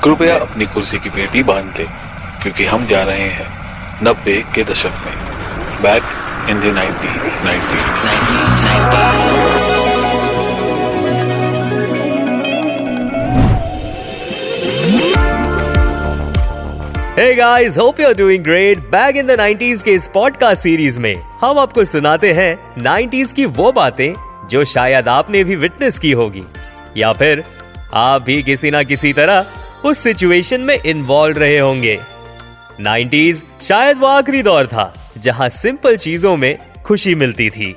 कृपया अपनी कुर्सी की पेटी बांध लें, क्योंकि हम जा रहे हैं 90 के दशक में, back in the 90s। Hey guys, hope you're doing great. Back in the 90s के इस पॉडकास्ट सीरीज में हम आपको सुनाते हैं 90s की वो बातें जो शायद आपने भी विटनेस की होगी, या फिर आप भी किसी ना किसी तरह उस सिचुएशन में इन्वॉल्व रहे होंगे। 90s शायद वो आखिरी दौर था जहां सिंपल चीजों में खुशी मिलती थी,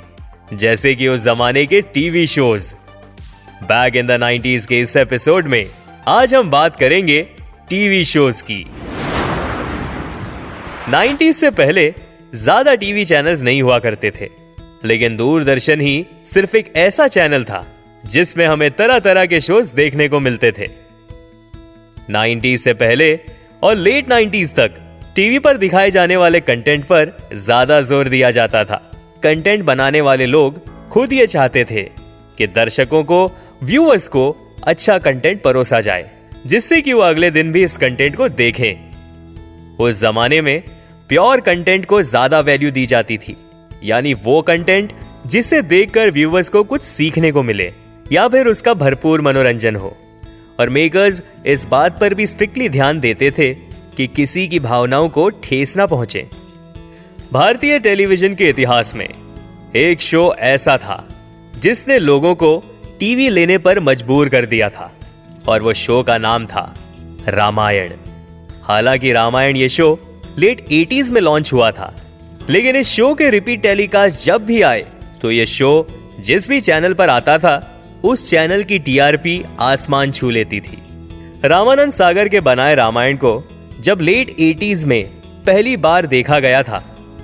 जैसे कि उस जमाने के TV shows. Back in the 90s के इस एपिसोड में आज हम बात करेंगे टीवी शोज की। 90s से पहले ज्यादा टीवी चैनल्स नहीं हुआ करते थे, लेकिन दूरदर्शन ही सिर्फ एक ऐसा चैनल था जिसमें हमें तरह तरह के शोज देखने को मिलते थे। 90s से पहले और लेट 90s तक टीवी पर दिखाए जाने वाले कंटेंट पर ज्यादा जोर दिया जाता था। कंटेंट बनाने वाले लोग खुद ये चाहते थे कि दर्शकों को, व्यूअर्स को अच्छा कंटेंट परोसा जाए, जिससे कि वो अगले दिन भी इस कंटेंट को देखें। उस जमाने में प्योर कंटेंट को ज्यादा वैल्यू दी जाती थी, यानी वो कंटेंट जिसे देखकर व्यूअर्स को कुछ सीखने को मिले या फिर उसका भरपूर मनोरंजन हो। और मेकर्स इस बात पर भी स्ट्रिक्टली ध्यान देते थे कि किसी की भावनाओं को ठेस ना पहुंचे। भारतीय टेलीविजन के इतिहास में एक शो ऐसा था जिसने लोगों को टीवी लेने पर मजबूर कर दिया था, और वो शो का नाम था रामायण। हालांकि रामायण ये शो लेट 80s में लॉन्च हुआ था, लेकिन इस शो के रिपीट टेलीकास्ट जब भी आए तो ये शो जिस भी चैनल पर आता था उस चैनल की टीआरपी आसमान छू लेती थी। रामानंद सागर के बनाए रामायण को जब लेट 80s में पहली बार देखा गया था,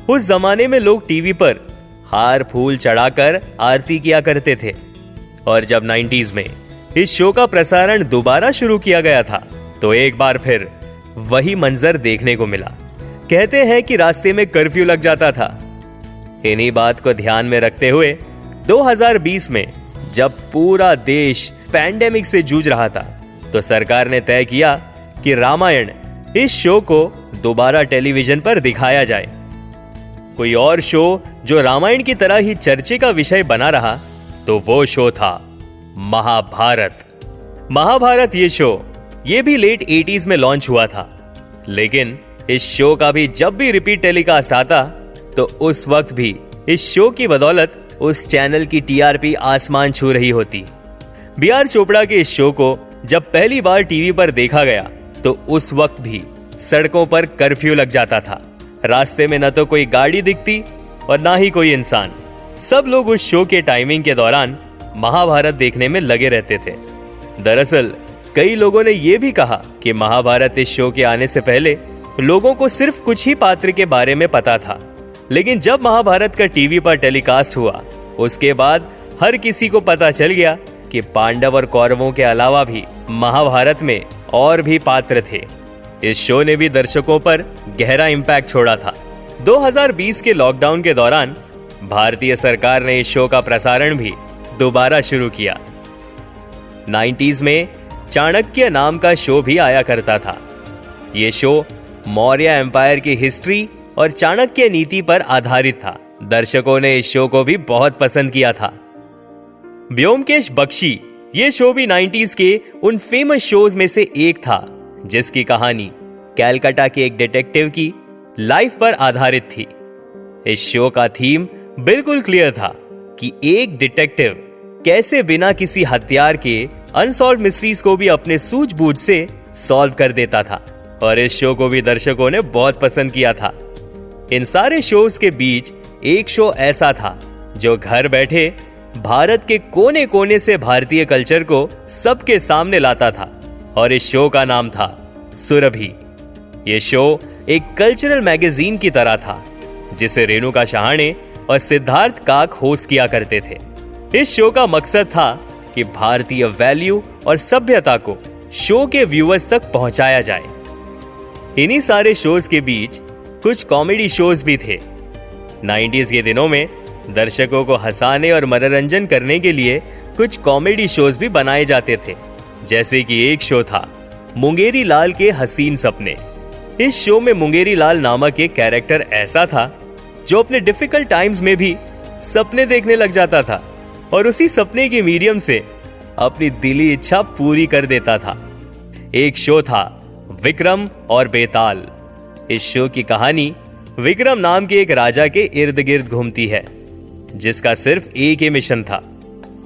उस जमाने में लोग टीवी पर हार फूल चढ़ाकर आरती किया करते थे। और जब 90s में इस शो का प्रसारण दोबारा शुरू किया गया था तो एक बार फिर वही मंजर देखने को मिला। कहते हैं कि रास्ते में कर्फ्यू लग जाता था। इन्हीं बात को ध्यान में रखते हुए 2020 में जब पूरा देश पैंडेमिक से जूझ रहा था, तो सरकार ने तय किया कि रामायण इस शो को दोबारा टेलीविजन पर दिखाया जाए। कोई और शो जो रामायण की तरह ही चर्चे का विषय बना रहा तो वो शो था महाभारत। महाभारत ये शो ये भी लेट 80s में लॉन्च हुआ था, लेकिन इस शो का भी जब भी रिपीट टेलीकास्ट आता तो उस वक्त भी इस शो की बदौलत उस चैनल की टीआरपी आसमान छू रही होती। बी.आर. चोपड़ा के इस शो को जब पहली बार टीवी पर देखा गया तो उस वक्त भी सड़कों पर कर्फ्यू लग जाता था। रास्ते में न तो कोई गाड़ी दिखती और ना ही कोई इंसान। सब लोग उस शो के टाइमिंग के दौरान महाभारत देखने में लगे रहते थे। दरअसल कई लोगों ने यह भी कहा कि महाभारत इस शो के आने से पहले लोगों को सिर्फ कुछ ही पात्र के बारे में पता था, लेकिन जब महाभारत का टीवी पर टेलीकास्ट हुआ उसके बाद हर किसी को पता चल गया कि पांडव और कौरवों के अलावा भी महाभारत में और भी पात्र थे। इस शो ने भी दर्शकों पर गहरा इंपैक्ट छोड़ा था। 2020 के लॉकडाउन के दौरान भारतीय सरकार ने इस शो का प्रसारण भी दोबारा शुरू किया। 90s में चाणक्य नाम का शो भी आया करता था। ये शो मौर्य एम्पायर की हिस्ट्री और चाणक्य नीति पर आधारित था। दर्शकों ने इस शो को भी बहुत पसंद किया था। ब्योमकेश बख्शी ये शो भी 90s के उन फेमस शोज में से एक था जिसकी कहानी कैलकाटा के एक डिटेक्टिव की लाइफ पर आधारित थी। इस शो का थीम बिल्कुल क्लियर था कि एक डिटेक्टिव कैसे बिना किसी हथियार के अनसॉल्व मिस्ट्रीज को भी अपने सूझबूझ से सॉल्व कर देता था, और इस शो को भी दर्शकों ने बहुत पसंद किया था। इन सारे शोज के बीच एक शो ऐसा था जो घर बैठे भारत के कोने कोने से भारतीय कल्चर को सबके सामने लाता था, और इस शो का नाम था सुरभि। ये शो एक कल्चरल मैगजीन की तरह था जिसे रेणुका शहाणे और सिद्धार्थ काक होस्ट किया करते थे। इस शो का मकसद था कि भारतीय वैल्यू और सभ्यता को शो के व्यूअर्स तक पहुंचाया जाए। इन्हीं सारे शोज के बीच कुछ कॉमेडी शोज भी थे। 90s के दिनों में दर्शकों को हंसाने और मनोरंजन करने के लिए कुछ कॉमेडी शोज भी बनाए जाते थे, जैसे कि एक शो था मुंगेरी लाल के हसीन सपने। इस शो में मुंगेरी लाल नामक एक कैरेक्टर ऐसा था जो अपने डिफिकल्ट टाइम्स में भी सपने देखने लग जाता था और उसी सपने के मीडियम से अपनी दिली इच्छा पूरी कर देता था। एक शो था विक्रम और बेताल। इस शो की कहानी विक्रम नाम के एक राजा के इर्द गिर्द घूमती है, जिसका सिर्फ एक ही मिशन था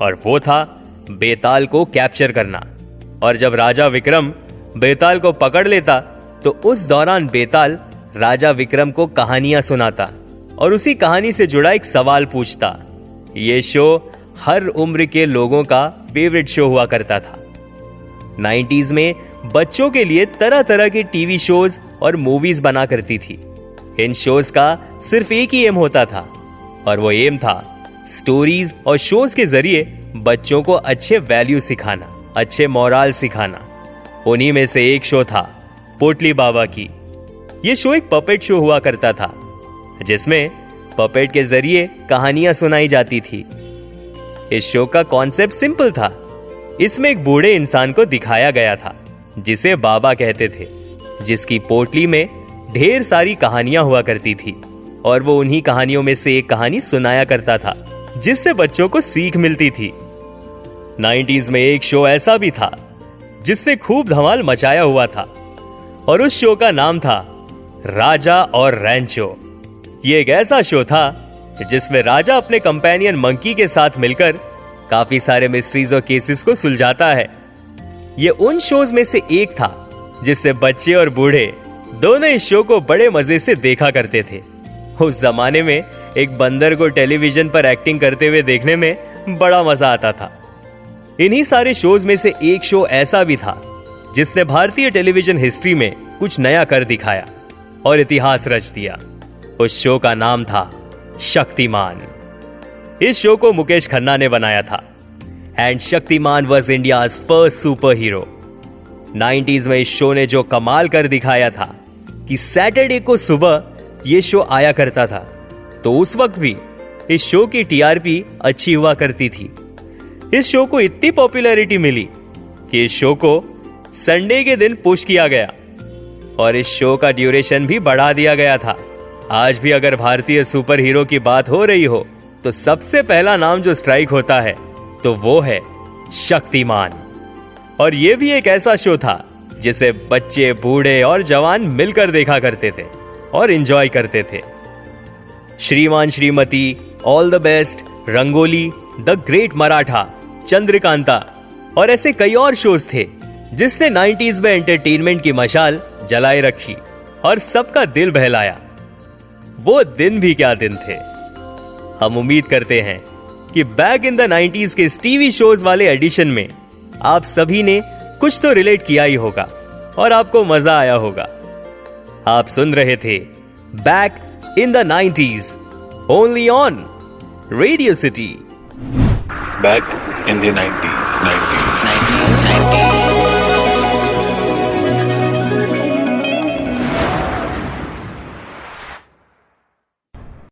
और वो था बेताल को कैप्चर करना। और जब राजा विक्रम बेताल को पकड़ लेता तो उस दौरान बेताल राजा विक्रम को कहानियां सुनाता और उसी कहानी से जुड़ा एक सवाल पूछता। ये शो हर उम्र के लोगों का फेवरेट शो हुआ करता था। 90s में बच्चों के लिए तरह तरह के टीवी शोज और मूवीज बना करती थी। इन शोज का सिर्फ एक ही एम होता था और वो एम था स्टोरीज और शोज के जरिए बच्चों को अच्छे वैल्यू सिखाना, अच्छे मोरल सिखाना। उन्हीं में से एक शो था पोटली बाबा की। ये शो एक पपेट शो हुआ करता था जिसमें पपेट के जरिए कहानियां सुनाई जाती थी। इस शो का कॉन्सेप्ट सिंपल था। इसमें एक बूढ़े इंसान को दिखाया गया था जिसे बाबा कहते थे, जिसकी पोटली में ढेर सारी कहानियां हुआ करती थी और वो उन्हीं कहानियों में से एक कहानी सुनाया करता था जिससे बच्चों को सीख मिलती थी। 90s में एक शो ऐसा भी था जिसने खूब धमाल मचाया हुआ था और उस शो का नाम था राजा और रैंचो। ये एक ऐसा शो था जिसमें राजा अपने कंपेनियन मंकी के साथ मिलकर काफी सारे मिस्ट्रीज और केसेस को सुलझाता है। ये उन शोज में से एक था जिससे बच्चे और बूढ़े दोनों इस शो को बड़े मजे से देखा करते थे। उस जमाने में एक बंदर को टेलीविजन पर एक्टिंग करते हुए देखने में बड़ा मजा आता था। इन्हीं सारे शोज में से एक शो ऐसा भी था जिसने भारतीय टेलीविजन हिस्ट्री में कुछ नया कर दिखाया और इतिहास रच दिया। उस शो का नाम था शक्तिमान। इस शो को मुकेश खन्ना ने बनाया था and Shaktimaan was India's first super hero. 90s में इस शो ने जो कमाल कर दिखाया था कि सैटरडे को सुबह ये शो आया करता था, तो उस वक्त भी इस शो की टीआरपी अच्छी हुआ करती थी। इस शो को इतनी पॉपुलैरिटी मिली कि इस शो को संडे के दिन पुश किया गया और इस शो का ड्यूरेशन भी बढ़ा दिया गया था। आज भी अगर भारतीय सुपर हीरो की बात हो रही हो तो सबसे पहला नाम जो स्ट्राइक होता है तो वो है शक्तिमान। और ये भी एक ऐसा शो था जिसे बच्चे, बूढ़े और जवान मिलकर देखा करते थे और एंजॉय करते थे। श्रीमान Shrimati, all the best, rangoli, the great Maratha, Chandrakanta और ऐसे कई और शोज थे जिसने 90s में एंटरटेनमेंट की मशाल जलाए रखी और सबका दिल बहलाया। वो दिन भी क्या दिन थे। हम उम्मीद करते हैं कि बैक इन द 90s के टीवी शोज वाले एडिशन में आप सभी ने कुछ तो रिलेट किया ही होगा और आपको मजा आया होगा। आप सुन रहे थे back in the 90s only on radio city. Back in the 90s.